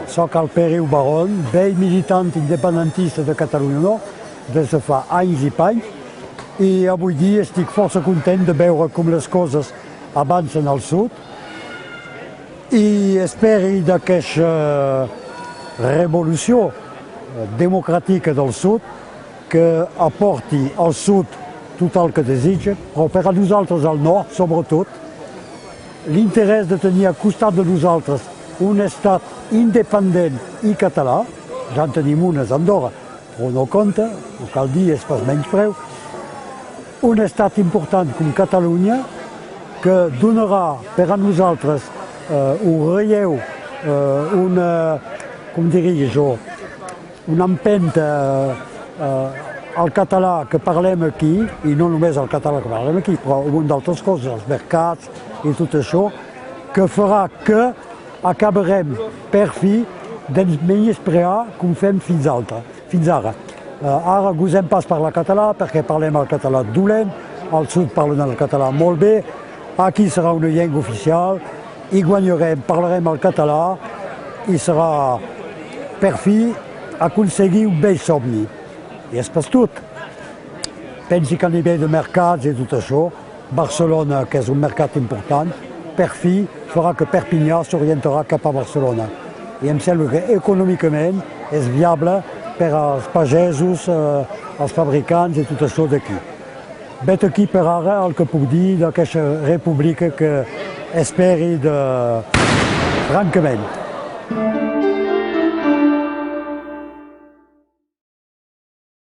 Soc el Pere Ubaron, vell militant independentista de Catalunya Nord des de fa anys i panys, i avui dia estic força content de veure com les coses avancen al sud i espero d'aquesta revolució democràtica del sud que aporti al sud tot el que desitja, però per a nosaltres al nord, sobretot, l'interès de tenir al costat de nosaltres un estat independent i català, ja en tenim unes a Andorra, però no compta, no cal dir, és pas menys preu, un estat important com Catalunya que donarà per a nosaltres un relleu, com diria jo, una empenta al català que parlem aquí, i no només el català que parlem aquí, però un d'altres coses, els mercats i tot això, que farà que acabarem per fi de menysprear com fem fins ara. Ara gosem pas parlar català perquè parlem el català dolent, al sud parlen el català molt bé, aquí serà una llengua oficial i guanyarem, parlarem el català i serà per fi aconseguir un vell somni. I és pas tot. Pensi que a nivell de mercats i tot això, Barcelona, que és un mercat important, per fi farà que Perpinyà s'orientarà cap a Barcelona. I em sembla que econòmicament és viable per als pagesos, als fabricants i tot això d'aquí. Vet aquí per ara el que puc dir d'aquesta república que esperi francament.